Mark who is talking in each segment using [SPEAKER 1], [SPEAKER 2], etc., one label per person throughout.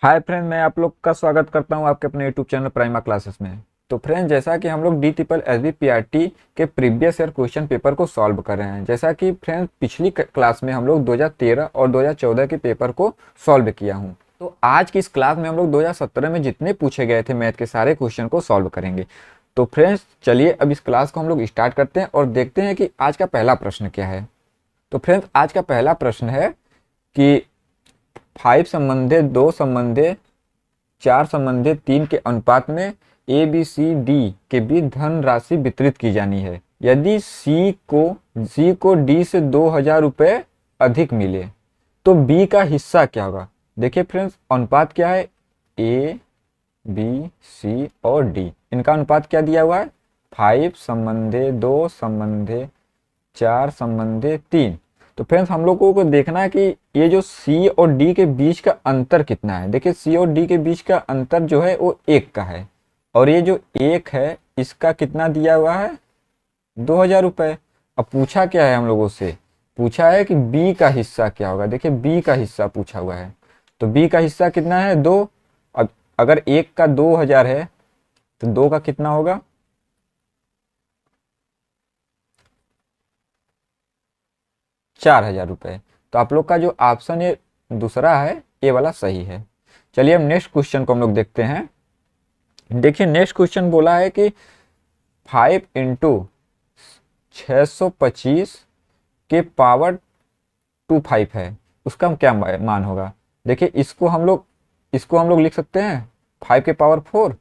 [SPEAKER 1] Hi friend, मैं आप लोग का स्वागत करता हूं आपके अपने यूट्यूब चैनल प्राइमा क्लासेस में। तो फ्रेंड, जैसा कि हम लोग D triple S B P R T के प्रीवियस ईयर क्वेश्चन पेपर को सॉल्व कर रहे हैं। जैसा कि फ्रेंड पिछली क्लास में हम लोग 2013 और 2014 के पेपर को सॉल्व किया हूं, तो आज की इस क्लास में हम लोग 2017 में जितने पूछे गए थे मैथ के सारे क्वेश्चन को सॉल्व करेंगे। तो फ्रेंड्स चलिए अब इस क्लास को हम लोग स्टार्ट करते हैं और देखते हैं कि आज का पहला प्रश्न क्या है। तो फ्रेंड्स आज का पहला प्रश्न है कि 5 संबंधित 2 संबंधित 4 संबंधित 3 के अनुपात में ए बी सी डी के बीच धन राशि वितरित की जानी है। यदि सी को डी से 2000 रुपये अधिक मिले तो बी का हिस्सा क्या होगा। देखिए फ्रेंड्स, अनुपात क्या है, ए बी सी और डी, इनका अनुपात क्या दिया हुआ है, 5 संबंधे 2 संबंधे 4 संबंधे 3। तो फ्रेंड्स हम लोगों को देखना है कि ये जो सी और डी के बीच का अंतर कितना है। देखिए सी और डी के बीच का अंतर जो है वो 1 का है, और ये जो 1 है इसका कितना दिया हुआ है, 2000 रुपये। अब पूछा क्या है हम लोगों से, पूछा है कि बी का हिस्सा क्या होगा। देखिए बी का हिस्सा पूछा हुआ है, तो बी का हिस्सा कितना है, 2। अब अगर 1 का 2000 है तो 2 का कितना होगा, 4000 रुपये। तो आप लोग का जो ऑप्शन ये दूसरा है ये वाला सही है। चलिए अब नेक्स्ट क्वेश्चन को हम लोग देखते हैं। देखिए नेक्स्ट क्वेश्चन बोला है कि 5 × 625 के पावर 25 है, उसका क्या मान होगा। देखिए इसको हम लोग लिख सकते हैं 5 के पावर 4,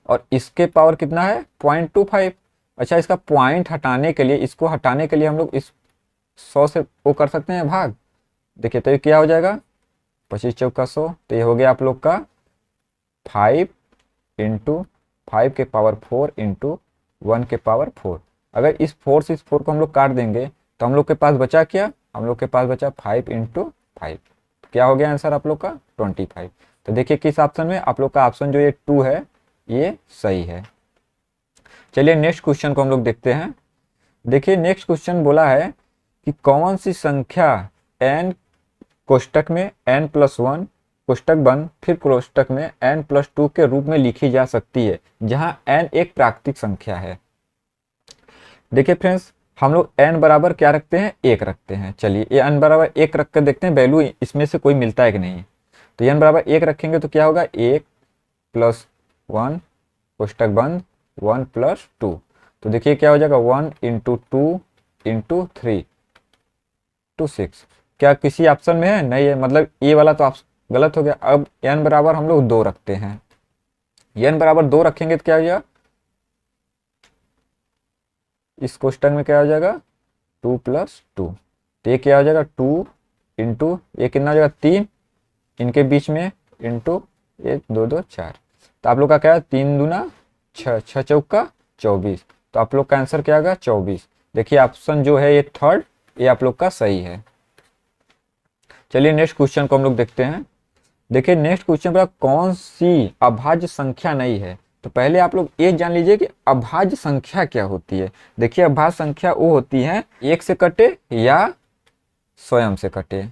[SPEAKER 1] और इसके पावर कितना है 0.25। अच्छा, इसका पॉइंट हटाने के लिए, इसको हटाने के लिए हम लोग इस 100 से वो कर सकते हैं भाग। देखिए तो ये क्या हो जाएगा, 25 चौका 100, तो ये हो गया आप लोग का 5 के पावर 4 इंटू 1 के पावर 4। अगर इस 4 से इस 4 को हम लोग काट देंगे तो हम लोग के पास बचा क्या, हम लोग के पास बचा 5 इंटू 5। क्या हो गया आंसर आप लोग का 25। तो देखिए किस ऑप्शन में, आप लोग का ऑप्शन जो ये 2 है ये सही है। चलिए नेक्स्ट क्वेश्चन को हम लोग देखते हैं। देखिए नेक्स्ट क्वेश्चन बोला है कि कौन सी संख्या n कोष्टक में n+1 कोष्टक बंद फिर कोष्टक में n+2 के रूप में लिखी जा सकती है जहां n एक प्राकृतिक संख्या है। देखिए फ्रेंड्स हम लोग n बराबर क्या रखते हैं, 1 रखते हैं। चलिए ये n बराबर 1 रख कर देखते हैं वैल्यू इसमें से कोई मिलता है कि नहीं। तो n बराबर 1 रखेंगे तो क्या होगा, 1+1 कोष्टक बंद 1+2। तो देखिए क्या हो जाएगा 1 × 2 × 3 to 6। क्या किसी ऑप्शन में है, नहीं है, मतलब ये वाला तो आप गलत हो गया। अब n बराबर हम लोग 2 रखते हैं, n बराबर 2 रखेंगे तो क्या हो जाएगा, इस कोष्टक में क्या हो जाएगा 2+2। तो ये क्या हो जाएगा 2 इंटू ये कितना हो जाएगा 3, इनके बीच में इंटू ये 2 2 4। तो आप लोग का क्या है 3 दूना 6, 6 चौका 24। तो आप लोग का आंसर क्या होगा 24। देखिए ऑप्शन जो है ये थर्ड, ये आप लोग का सही है। चलिए नेक्स्ट क्वेश्चन को हम लोग देखते हैं। देखिए नेक्स्ट क्वेश्चन पर कौन सी अभाज्य संख्या नहीं है। तो पहले आप लोग ये जान लीजिए कि अभाज्य संख्या क्या होती है। देखिए अभाज्य संख्या वो होती है 1 से कटे या स्वयं से कटे,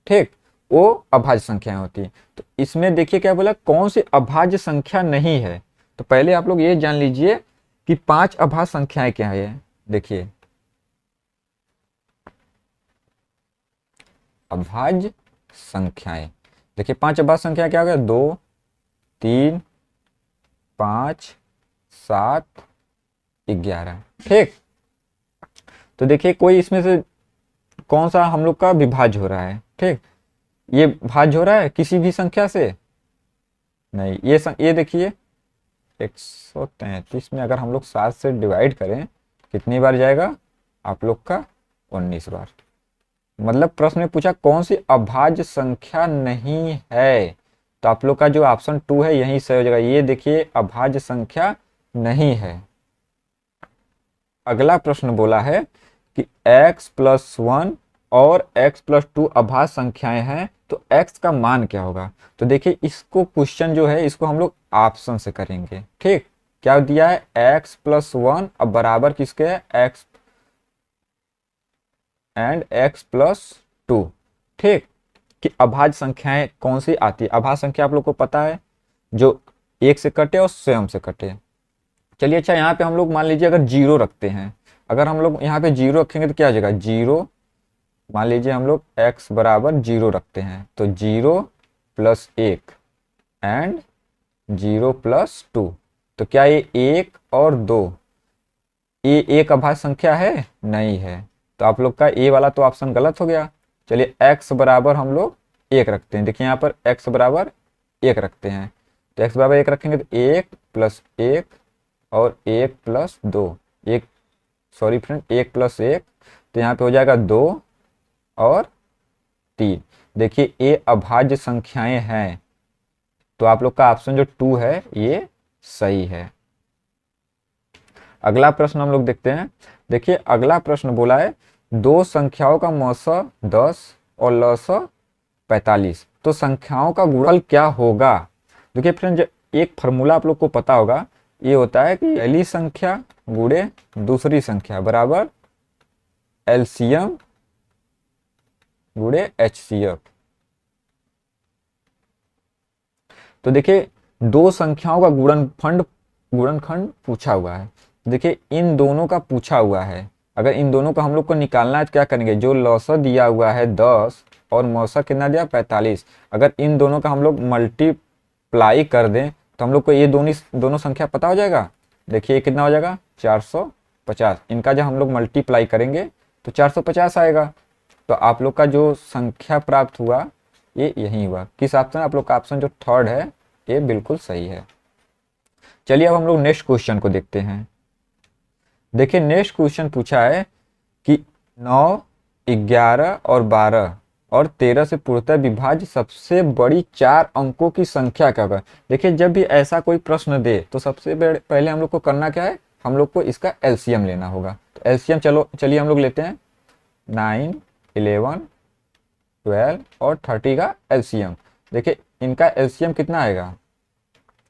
[SPEAKER 1] ठीक, वो अभाज्य संख्याएं होती है। तो इसमें देखिए क्या बोला, कौन सी अभाज्य संख्या नहीं है। तो पहले आप लोग ये जान लीजिए कि 5 अभाज्य संख्याएं क्या है। देखिए अभाज्य संख्याएं, देखिए 5 अभाज्य संख्या क्या हो गया, 2 3 5 7 11, ठीक। तो देखिए कोई इसमें से कौन सा हम लोग का विभाज्य हो रहा है, ठीक, ये भाज्य हो रहा है किसी भी संख्या से नहीं। ये देखिए 133 में अगर हम लोग 7 से डिवाइड करें कितनी बार जाएगा, आप लोग का 19 बार। मतलब प्रश्न में पूछा कौन सी अभाज्य संख्या नहीं है, तो आप लोग का जो ऑप्शन 2 है यही सही हो जाएगा। ये देखिए अभाज्य संख्या नहीं है। अगला प्रश्न बोला है कि x+1 और x+2 अभाज्य संख्याएं हैं तो x का मान क्या होगा। तो देखिए इसको क्वेश्चन जो है इसको हम लोग ऑप्शन से करेंगे, ठीक। क्या दिया है x+1 अब बराबर किसके है, x एंड x+2, ठीक। कि अभाज्य संख्याएं कौन सी आती है। अभाज्य संख्या आप लोग को पता है, जो एक से कटे और स्वयं से कटे। चलिए अच्छा, यहाँ पे हम लोग मान लीजिए अगर जीरो रखते हैं, अगर हम लोग यहाँ पे जीरो रखेंगे तो क्या हो जाएगा, जीरो, मान लीजिए हम लोग x बराबर जीरो रखते हैं, तो जीरो प्लस एक एंड जीरो प्लस टू, तो क्या ये एक और दो, ये एक अभाज्य संख्या है, नहीं है, तो आप लोग का ए वाला तो ऑप्शन गलत हो गया। चलिए x बराबर हम लोग एक रखते हैं, देखिए यहाँ पर x बराबर एक रखते हैं, तो x बराबर एक रखेंगे तो एक प्लस एक और एक प्लस दो, एक, सॉरी फ्रेंड, एक प्लस एक, तो यहाँ पे हो जाएगा दो और तीन। देखिए ये अभाज्य संख्याएं हैं, तो आप लोग का ऑप्शन जो टू है ये सही है। अगला प्रश्न हम लोग देखते हैं। देखिए अगला प्रश्न बोला है दो संख्याओं का मौस 10 और लस 45, तो संख्याओं का गुणनफल क्या होगा। देखिए फ्रेंड, एक फार्मूला आप लोग को पता होगा, ये होता है कि पहली संख्या गुणे दूसरी संख्या बराबर एलसीएम गुणे एचसीएफ। तो देखिए दो संख्याओं का गुणनखंड पूछा हुआ है। देखिए इन दोनों का पूछा हुआ है, अगर इन दोनों का हम लोग को निकालना है तो क्या करेंगे, जो लौसा दिया हुआ है 10 और मौसा कितना दिया 45, अगर इन दोनों का हम लोग मल्टीप्लाई कर दें तो हम लोग को ये दोनों संख्या पता हो जाएगा। देखिए कितना हो जाएगा 450, इनका जब हम लोग मल्टीप्लाई करेंगे तो 450 आएगा। तो आप लोग का जो संख्या प्राप्त हुआ ये यही हुआ। किस ऑप्शन, आप लोग का ऑप्शन जो थर्ड है ये बिल्कुल सही है। चलिए अब हम लोग नेक्स्ट क्वेश्चन को देखते हैं। देखिए नेक्स्ट क्वेश्चन पूछा है कि 9, 11 और 12 और 13 से पूर्णतः विभाज्य सबसे बड़ी 4 अंकों की संख्या क्या होगा। देखिए जब भी ऐसा कोई प्रश्न दे तो सबसे पहले हम लोग को करना क्या है, हम लोग को इसका एलसीएम लेना होगा। तो एलसीएम चलिए हम लोग लेते हैं 9, 11, 12 और 30 का एलसीएम। देखिए इनका एलसीएम कितना आएगा,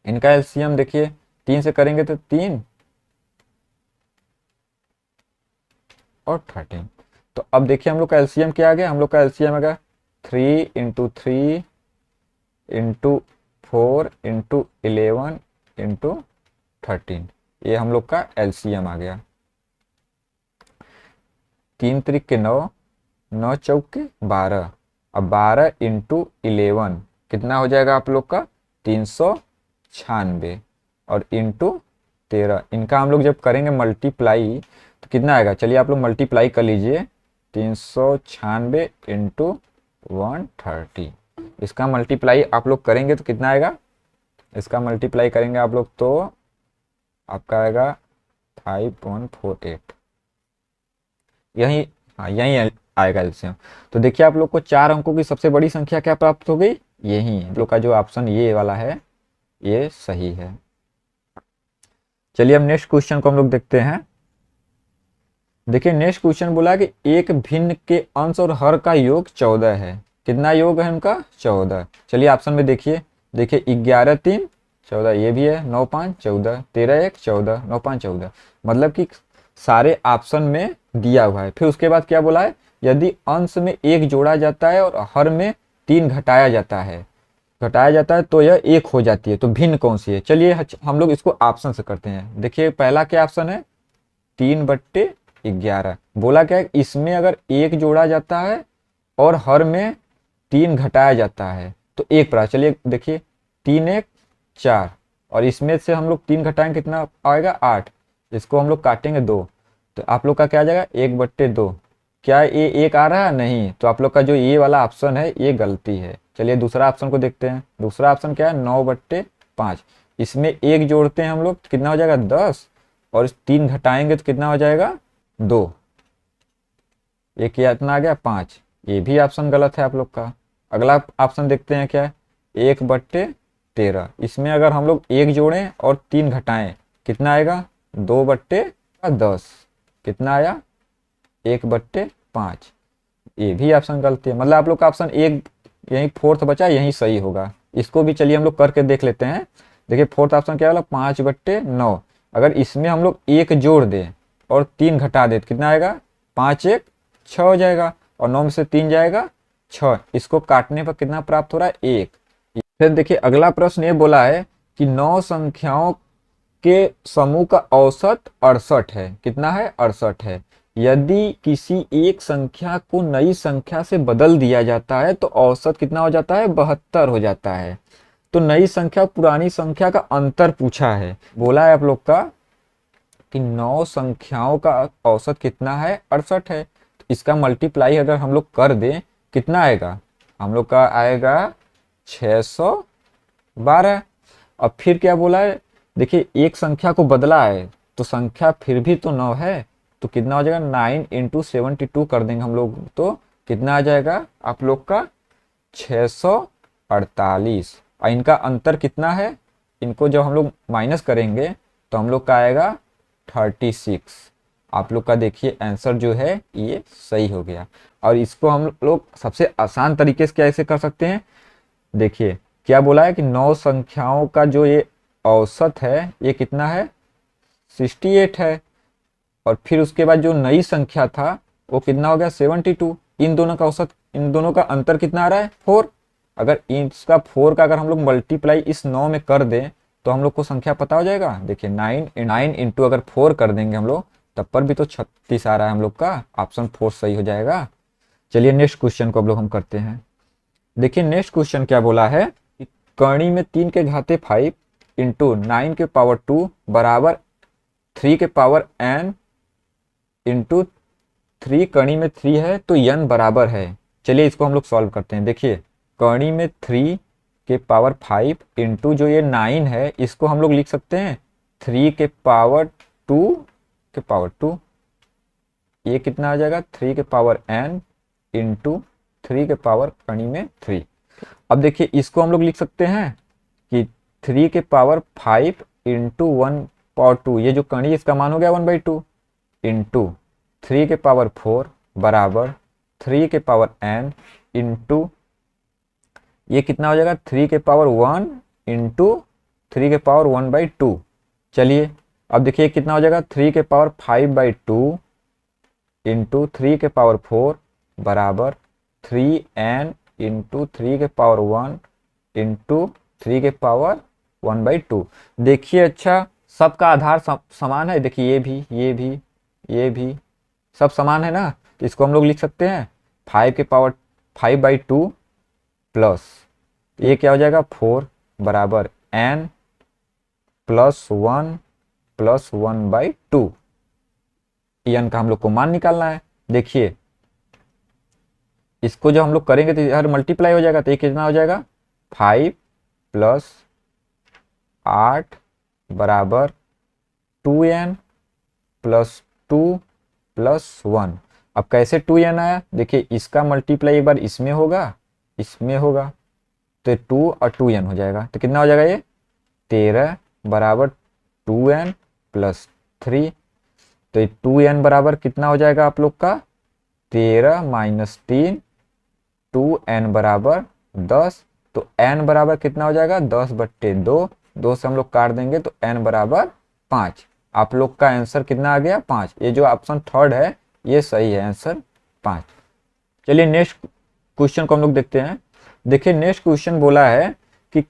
[SPEAKER 1] इनका एलसीएम देखिए 3 से करेंगे तो 3 और 13। तो अब देखिए हम लोग का एलसीएम क्या आ गया, हम लोग का एलसीएम आ गया 3 इंटू 3 इंटू 4 इंटू 11 इंटू 13, ये हम लोग का एलसीएम आ गया। 3 त्रिक के 9, 9 चौक के 12, अब 12 इंटू 11 कितना हो जाएगा आप लोग का 396 और इंटू 13, इनका हम लोग जब करेंगे मल्टीप्लाई तो कितना आएगा, चलिए आप लोग मल्टीप्लाई कर लीजिए 396 इंटू 130, इसका मल्टीप्लाई आप लोग करेंगे तो कितना आएगा, इसका मल्टीप्लाई करेंगे आप लोग तो आपका आएगा 5.48, यही, हाँ यही आएगा एलसीएम। तो देखिए आप लोग को 4 अंकों की सबसे बड़ी संख्या क्या प्राप्त हो गई, यही आप लोग का जो ऑप्शन ये वाला है ये सही है। चलिए अब नेक्स्ट क्वेश्चन को हम लोग देखते हैं। देखिए नेक्स्ट क्वेश्चन बोला कि एक भिन्न के अंश और हर का योग 14 है, कितना योग है उनका 14। चलिए ऑप्शन में देखिए, 11 3 14, ये भी है 9 5 14, 13 1 14, 9 5 14, मतलब कि सारे ऑप्शन में दिया हुआ है। फिर उसके बाद क्या बोला है, यदि अंश में 1 जोड़ा जाता है और हर में 3 घटाया जाता है तो यह 1 हो जाती है, तो भिन्न कौन सी है। चलिए हम लोग इसको ऑप्शन से करते हैं। देखिए पहला क्या ऑप्शन है 3/11, बोला क्या है इसमें अगर 1 जोड़ा जाता है और हर में 3 घटाया जाता है तो 1 प्राप्त। चलिए देखिए 3 1 4 और इसमें से हम लोग 3 घटाएंगे कितना आएगा 8, इसको हम लोग काटेंगे 2, तो आप लोग का क्या आ जाएगा 1/2। क्या ये 1 आ रहा है, नहीं, तो आप लोग का जो ये वाला ऑप्शन है ये गलती है। चलिए दूसरा ऑप्शन को देखते हैं। दूसरा ऑप्शन क्या है 9/5, इसमें 1 जोड़ते हैं हम लोग तो कितना हो जाएगा 10 और 3 घटाएंगे तो कितना हो जाएगा 2, ये कितना आ गया 5, ये भी ऑप्शन गलत है आप लोग का। अगला ऑप्शन देखते हैं क्या है 1/13, इसमें अगर हम लोग 1 जोड़ें और 3 घटाएं कितना आएगा 2/10, कितना आया 1/5, ये भी ऑप्शन गलत है। मतलब आप लोग का ऑप्शन 1 यही फोर्थ बचा, यही सही होगा। इसको भी चलिए हम लोग करके देख लेते हैं। देखिए फोर्थ ऑप्शन क्या वाला 5/9, अगर इसमें हम लोग 1 जोड़ दें और 3 घटा दें तो कितना आएगा 5 1 6 हो जाएगा और 9 में से 3 जाएगा 6, इसको काटने पर कितना प्राप्त हो रहा है 1। फिर देखिए अगला प्रश्न ये बोला है कि 9 संख्याओं के समूह का औसत 68 है। कितना है? 68 है। यदि किसी एक संख्या को नई संख्या से बदल दिया जाता है तो औसत कितना हो जाता है? 72 हो जाता है। तो नई संख्या पुरानी संख्या का अंतर पूछा है। बोला है आप लोग का कि 9 संख्याओं का औसत कितना है? 68 है। तो इसका मल्टीप्लाई अगर हम लोग कर दें कितना आएगा? हम लोग का आएगा 612। अब फिर क्या बोला है? देखिए एक संख्या को बदला है तो संख्या फिर भी तो 9 है, तो कितना हो जाएगा? 9 इंटू 72 कर देंगे हम लोग तो कितना आ जाएगा आप लोग का? 648। और इनका अंतर कितना है? इनको जब हम लोग माइनस करेंगे तो हम लोग का आएगा 36। आप लोग का देखिए आंसर जो है ये सही हो गया। और इसको हम लोग सबसे आसान तरीके से कैसे कर सकते हैं? देखिए क्या बोला है कि 9 संख्याओं का जो ये औसत है ये कितना है? 68 है। और फिर उसके बाद जो नई संख्या था वो कितना हो गया? 72। इन दोनों का औसत, इन दोनों का अंतर कितना आ रहा है? 4। अगर इसका 4 का अगर हम लोग मल्टीप्लाई इस 9 में कर दें तो हम लोग को संख्या पता हो जाएगा। देखिए 9 इंटू अगर 4 कर देंगे हम लोग तब पर भी तो 36 आ रहा है हम लोग का। ऑप्शन 4 सही हो जाएगा। चलिए नेक्स्ट क्वेश्चन को अब लोग हम करते हैं। देखिए नेक्स्ट क्वेश्चन क्या बोला है कि कर्णी में 3 के घाते 5 इंटू 9 के पावर 2 बराबर 3 के पावर n इंटू 3। कर्णी में 3 है तो n बराबर है। चलिए इसको हम लोग सॉल्व करते हैं। देखिए कर्णी में 3 के पावर 5 इंटू जो ये 9 है इसको हम लोग लिख सकते हैं 3 के पावर 2 के पावर 2। ये कितना आ जाएगा? 3 के पावर n इंटू 3 के पावर कर्णी में 3। अब देखिए इसको हम लोग लिख सकते हैं कि 3 के पावर 5 इंटू 1 पावर 2, ये जो कर्णी इसका मान हो गया 1/2 इंटू 3 के पावर 4 बराबर 3 के पावर n इंटू ये कितना हो जाएगा? 3 के पावर 1 इंटू 3 के पावर 1/2। चलिए अब देखिए कितना हो जाएगा? 3 के पावर 5/2 इंटू 3 के पावर 4 बराबर 3n इंटू 3 के पावर 1 इंटू 3 के पावर 1/2। देखिए अच्छा सबका आधार समान है। देखिए ये भी सब समान है ना, तो इसको हम लोग लिख सकते हैं 5 के पावर 5/2 प्लस ये क्या हो जाएगा? 4 बराबर n प्लस 1 प्लस 1/2। n का हम लोग को मान निकालना है। देखिए इसको जब हम लोग करेंगे तो हर मल्टीप्लाई हो जाएगा तो ये कितना हो जाएगा? 5 प्लस 8 बराबर 2n प्लस 2 प्लस 1। अब कैसे 2n आया? देखिए इसका मल्टीप्लाई एक बार इसमें होगा तो 2 और 2n हो जाएगा तो कितना हो जाएगा? ये 13 बराबर 2n प्लस 3। तो ये 2n बराबर कितना हो जाएगा आप लोग का? 13 माइनस 3, 2n बराबर 10। तो n बराबर कितना हो जाएगा? 10/2। 2 से हम लोग काट देंगे तो n बराबर 5। आप लोग का आंसर कितना आ गया? 5। ये जो ऑप्शन थर्ड है ये सही है, आंसर 5। चलिए नेक्स्ट क्वेश्चन को हम लोग देखते हैं। देखिए नेक्स्ट क्वेश्चन बोला है कि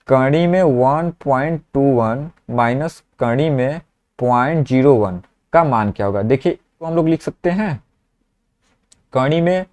[SPEAKER 1] कर्णी में 1.21 माइनस कर्णी में 0.01 का मान क्या होगा? देखिए तो हम लोग लिख सकते हैं कर्णी में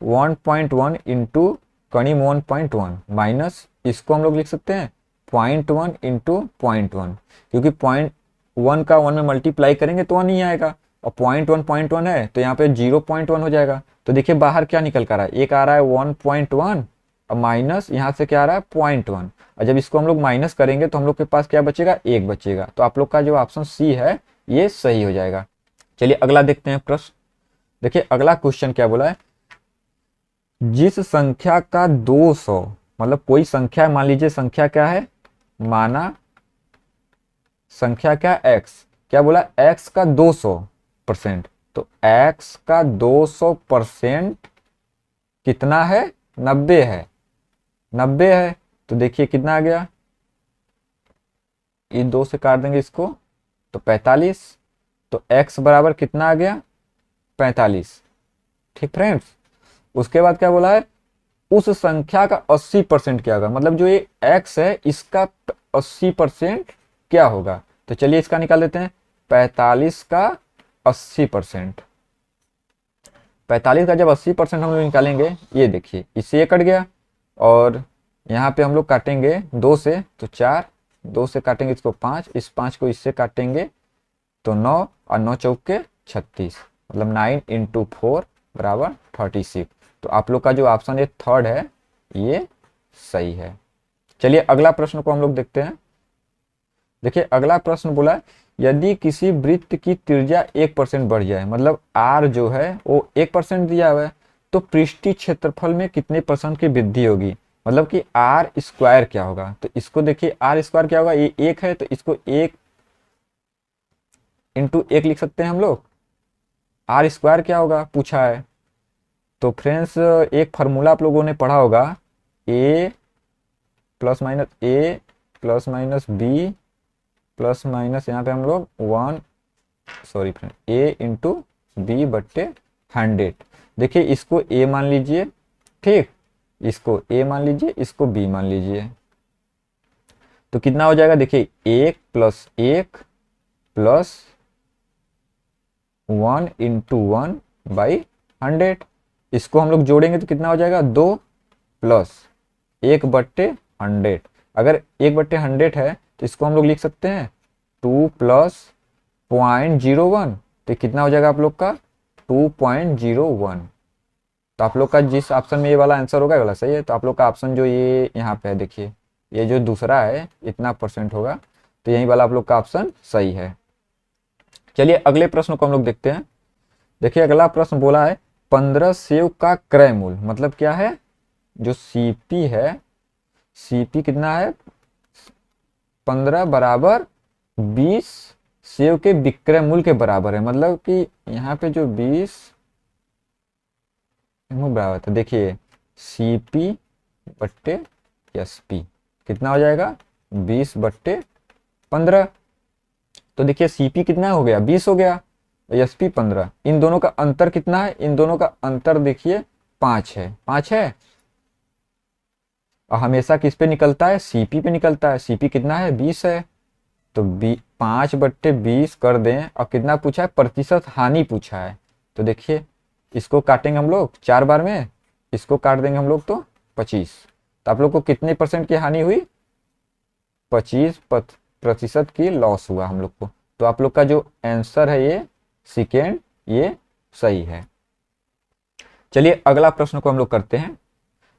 [SPEAKER 1] 1.1 इंटू कर्णी में 1.1 माइनस इसको हम लोग लिख सकते हैं 0.1 इंटू 0.1, क्योंकि 0.1 का 1 में मल्टीप्लाई करेंगे तो 1 नहीं आएगा और 0.1 है तो यहाँ पे 0.1 हो जाएगा। तो देखिए बाहर क्या निकल कर आ रहा है? एक आ रहा है 1.1 और माइनस यहाँ से क्या आ रहा है? 0.1। और जब इसको हम लोग माइनस करेंगे तो हम लोग के पास क्या बचेगा? 1 बचेगा। तो आप लोग का जो ऑप्शन सी है ये सही हो जाएगा। चलिए अगला देखते हैं प्रश्न। देखिए अगला क्वेश्चन क्या बोला है? जिस संख्या का 200, मतलब कोई संख्या मान लीजिए संख्या क्या है? माना संख्या क्या? x। क्या बोला? x का 200%। तो x का 200% कितना है? 90 है। 90 है तो देखिए कितना आ गया? इन 2 से काट देंगे इसको तो 45। तो x बराबर कितना आ गया? 45। ठीक फ्रेंड्स, उसके बाद क्या बोला है, उस संख्या का 80% क्या होगा, मतलब जो ये x है इसका 80% क्या होगा। तो चलिए इसका निकाल देते हैं। 45 का 80%, 45 का जब 80% हम लोग निकालेंगे, ये देखिए इससे ये कट गया, और यहाँ पे हम लोग काटेंगे 2 से तो 4, 2 से काटेंगे इसको 5, इस 5 को इससे काटेंगे तो 9, और 9 चौके 36, मतलब 9 × 4 बराबर 36। तो आप लोग का जो ऑप्शन ये थर्ड है ये सही है। चलिए अगला प्रश्न को हम लोग देखते हैं। देखिए अगला प्रश्न बोला है, यदि किसी वृत्त की त्रिज्या 1% बढ़ जाए, मतलब r जो है वो 1% दिया हुआ है, तो पृष्ठीय क्षेत्रफल में कितने % की वृद्धि होगी, मतलब कि r स्क्वायर क्या होगा। तो इसको देखिए r स्क्वायर क्या होगा, ये 1 है तो इसको 1 × 1 लिख सकते हैं हम लोग। r स्क्वायर क्या होगा पूछा है, तो फ्रेंड्स एक फार्मूला आप लोगों ने पढ़ा होगा, a + b प्लस माइनस यहाँ पे हम लोग a × b/100। देखिए इसको a मान लीजिए, ठीक, इसको a मान लीजिए, इसको b मान लीजिए, तो कितना हो जाएगा, देखिए 1 + 1 + 1 × 1/100। इसको हम लोग जोड़ेंगे तो कितना हो जाएगा, 2 + 1/100। अगर 1/100 है तो इसको हम लोग लिख सकते हैं 2 + 0.01, तो कितना हो जाएगा आप लोग का 2.01। तो आप लोग का जिस ऑप्शन में ये वाला आंसर होगा ये वाला सही है। तो आप लोग का ऑप्शन जो ये यहाँ पे है, देखिए ये जो दूसरा है इतना % होगा, तो यही वाला आप लोग का ऑप्शन सही है। चलिए अगले प्रश्न को हम लोग देखते हैं। देखिए अगला प्रश्न बोला है, 15 सेव का क्रय मूल्य, मतलब क्या है, जो सीपी है, सीपी कितना है 15 बराबर 20 सेव के विक्रय मूल्य के बराबर है। मतलब कि यहाँ पे जो 20 बराबर था, देखिए CP/SP कितना हो जाएगा 20/15। तो देखिए CP कितना हो गया 20 हो गया, SP 15। इन दोनों का अंतर कितना है, इन दोनों का अंतर देखिए 5 है, 5 है। और हमेशा किस पे निकलता है, CP पे निकलता है। CP कितना है 20 है, तो 5/20 कर दें, और कितना पूछा है, प्रतिशत हानि पूछा है। तो देखिए इसको काटेंगे हम लोग 4 बार में, इसको काट देंगे हम लोग तो 25। तो आप लोग को कितने % की हानि हुई, 25% की लॉस हुआ हम लोग को। तो आप लोग का जो आंसर है ये सेकेंड, ये सही है। चलिए अगला प्रश्न को हम लोग करते हैं।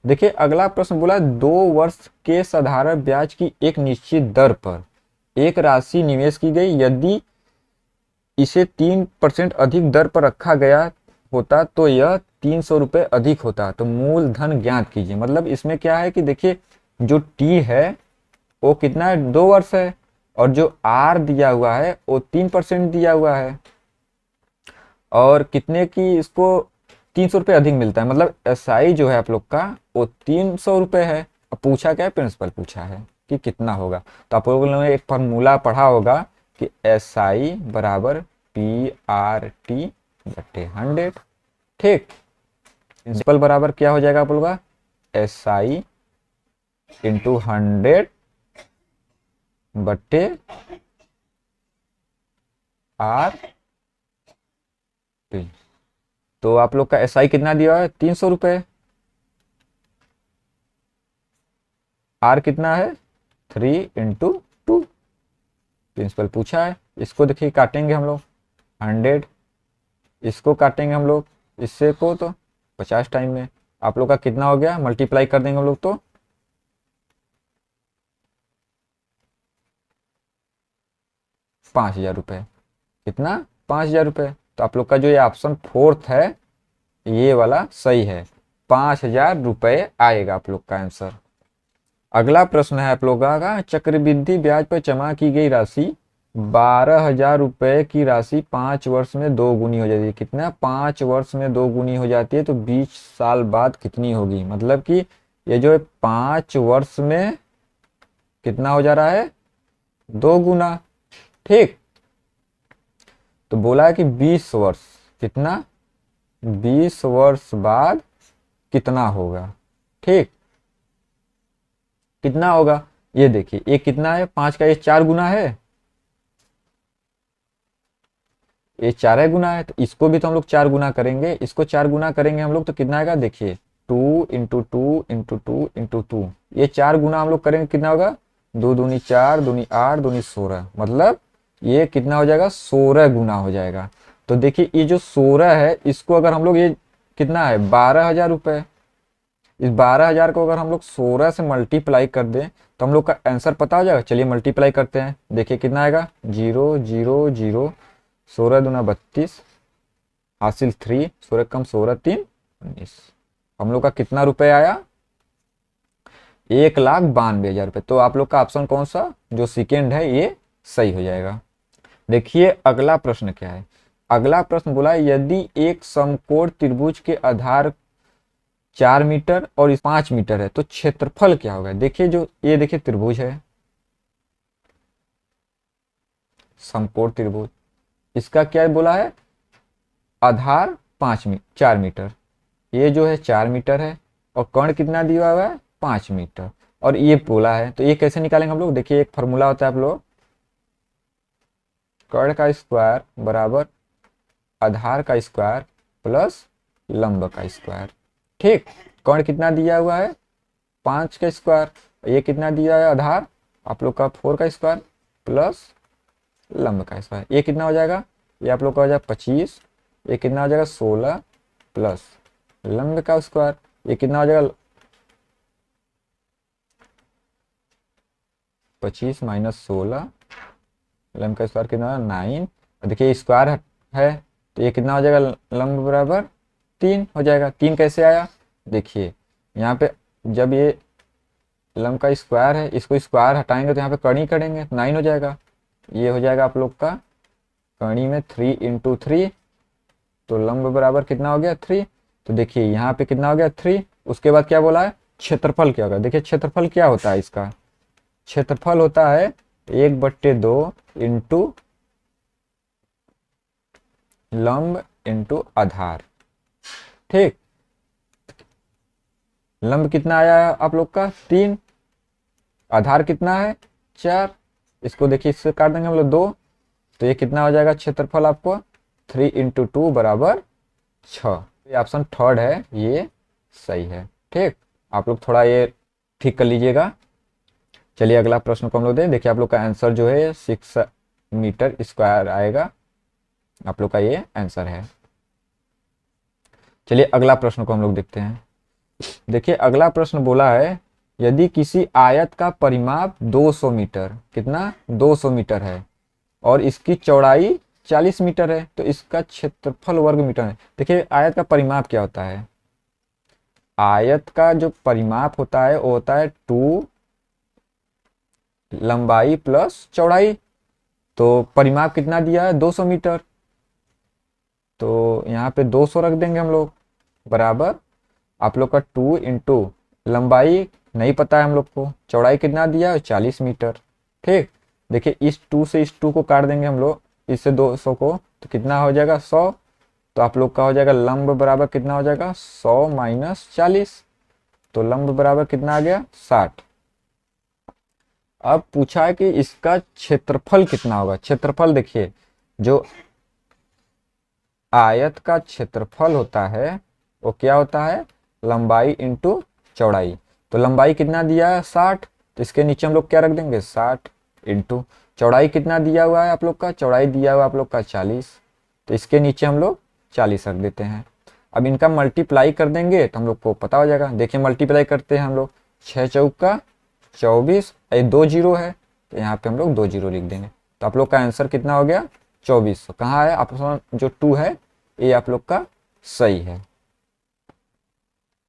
[SPEAKER 1] देखिए अगला प्रश्न बोला, 2 वर्ष के साधारण ब्याज की एक निश्चित दर पर एक राशि निवेश की गई, यदि इसे 3% अधिक दर पर रखा गया होता तो यह 300 रुपये अधिक होता। तो मूलधन ज्ञात कीजिए। मतलब इसमें क्या है कि देखिए जो टी है वो कितना है 2 वर्ष है, और जो आर दिया हुआ है वो 3% दिया हुआ है, और कितने की इसको 300 रुपये अधिक मिलता है। मतलब एसआई जो है आप लोग का वो 300 रुपये है। अब पूछा क्या है, प्रिंसिपल पूछा है कि कितना होगा। तो आप लोगों ने एक फार्मूला पढ़ा होगा कि एसआई बराबर PRT/100, ठीक। प्रिंसिपल बराबर क्या हो जाएगा आप लोग का, SI × 100/RT। तो आप लोग का SI कितना दिया है 300 रुपये, R कितना है 3 × 2, प्रिंसिपल पूछा है। इसको देखिए काटेंगे हम लोग 100, इसको काटेंगे हम लोग इससे को तो 50 टाइम में, आप लोग का कितना हो गया, मल्टीप्लाई कर देंगे हम लोग तो 5000 रुपये। कितना 5000 रुपये। तो आप लोग का जो ये ऑप्शन फोर्थ है ये वाला सही है, 5000 रुपये आएगा आप लोग का आंसर। अगला प्रश्न है आप लोगों का, चक्रवृद्धि ब्याज पर जमा की गई राशि 12,000 रुपये की राशि 5 वर्ष में 2 गुनी हो जाती है। कितना 5 वर्ष में 2 गुनी हो जाती है, तो 20 साल बाद कितनी होगी। मतलब कि ये जो है 5 वर्ष में कितना हो जा रहा है 2 गुना, ठीक। तो बोला है कि 20 वर्ष, कितना 20 वर्ष बाद कितना होगा। ठीक, कितना होगा ये देखिए, ये कितना है 5 का, ये 4 गुना है, ये 4 है गुना है, तो इसको भी तो हम लोग 4 गुना करेंगे, इसको 4 गुना करेंगे हम लोग तो कितना आएगा देखिए, 2 × 2 × 2 × 2, ये 4 गुना हम लोग करेंगे कितना होगा, 2 दूनी 4, दूनी 8, दूनी 16, मतलब ये कितना हो जाएगा 16 गुना हो जाएगा। तो देखिए ये जो 16 है इसको अगर हम लोग, ये कितना है 12,000 रुपये, इस 12,000 को अगर हम लोग 16 से मल्टीप्लाई कर दें तो हम लोग का आंसर पता हो जाएगा। चलिए मल्टीप्लाई करते हैं, देखिए कितना आएगा 0 0 0, 16 दूना 32, हासिल 3, 16 कम 16 3 19, हम लोग का कितना रुपए आया 1,92,000 रुपये। तो आप लोग का ऑप्शन कौन सा जो सेकेंड है ये सही हो जाएगा। देखिए अगला प्रश्न क्या है, अगला प्रश्न बोला है यदि एक समकोण त्रिभुज के आधार 4 मीटर और इस 5 मीटर है तो क्षेत्रफल क्या होगा। देखिए जो ये देखिए त्रिभुज है, समकोण त्रिभुज, इसका क्या बोला है आधार 4 मीटर, ये जो है 4 मीटर है और कर्ण कितना दिया हुआ है 5 मीटर, और ये बोला है तो ये कैसे निकालेंगे हम लोग। देखिए एक फॉर्मूला होता है आप लोग, कर्ण का स्क्वायर बराबर आधार का स्क्वायर प्लस लंब का स्क्वायर। ठीक, कर्ण कितना दिया हुआ है 5 का स्क्वायर, ये कितना दिया है आधार आप लोग का 4 का स्क्वायर प्लस लंब का स्क्वायर, ये कितना हो जाएगा, ये आप लोग का हो जाएगा 25, ये कितना हो जाएगा 16 प्लस लंब का स्क्वायर, ये कितना हो जाएगा 25 माइनस 16, लंब का स्क्वायर कितना 9, देखिए स्क्वायर है तो ये कितना हो जाएगा लंब बराबर 3 हो जाएगा। 3 कैसे आया, देखिए यहाँ पे जब ये लंब का स्क्वायर है इसको स्क्वायर हटाएंगे तो यहाँ पे कड़ी करेंगे 9 हो जाएगा, ये हो जाएगा आप लोग का कड़ी में 3 × 3, तो लंब बराबर कितना हो गया 3, तो देखिए यहाँ पे कितना हो गया 3। उसके बाद क्या बोला है क्षेत्रफल क्या होगा, देखिए क्षेत्रफल क्या होता है इसका, क्षेत्रफल होता है 1/2 इंटू लंब इंटू आधार। ठीक, लंब कितना आया है आप लोग का 3, आधार कितना है 4, इसको देखिए इससे काट देंगे हम लोग 2, तो ये कितना हो जाएगा क्षेत्रफल आपको 3 × 2 बराबर 6। ये ऑप्शन थर्ड है ये सही है। ठीक, आप लोग थोड़ा ये ठीक कर लीजिएगा। चलिए अगला प्रश्न को हम लोग दें, देखिए आप लोग का आंसर जो है 6 मीटर स्क्वायर आएगा, आप लोग का ये आंसर है। चलिए अगला प्रश्न को हम लोग देखते हैं। देखिए अगला प्रश्न बोला है यदि किसी आयत का परिमाप 200 मीटर, कितना 200 मीटर है और इसकी चौड़ाई 40 मीटर है तो इसका क्षेत्रफल वर्ग मीटर है। देखिए आयत का परिमाप क्या होता है, आयत का जो परिमाप होता है वो होता है 2 लंबाई प्लस चौड़ाई, तो परिमाप कितना दिया है 200 मीटर, तो यहाँ पे 200 रख देंगे हम लोग बराबर आप लोग का 2 × लंबाई नहीं पता है हम लोग को, चौड़ाई कितना दिया है 40 मीटर। ठीक, देखिए इस 2 से इस 2 को काट देंगे हम लोग, इससे 200 को, तो कितना हो जाएगा 100, तो आप लोग का हो जाएगा लंब बराबर कितना हो जाएगा 100 माइनस 40, तो लंब बराबर कितना आ गया 60। अब पूछा है कि इसका क्षेत्रफल कितना होगा। क्षेत्रफल देखिए जो आयत का क्षेत्रफल होता है वो क्या होता है लंबाई इंटू चौड़ाई, तो लंबाई कितना दिया है 60, तो इसके नीचे हम लोग क्या रख देंगे 60 इंटू चौड़ाई कितना दिया हुआ है आप लोग का, चौड़ाई दिया हुआ है आप लोग का 40, तो इसके नीचे हम लोग 40 रख देते हैं। अब इनका मल्टीप्लाई कर देंगे तो हम लोग को पता हो जाएगा। देखिए मल्टीप्लाई करते हैं हम लोग, 6 चौका 24, 2 जीरो है तो यहाँ पे हम लोग 2 जीरो लिख देंगे, तो आप लोग का आंसर कितना हो गया 24। कहाँ है ऑप्शन जो 2 है ये आप लोग का सही है।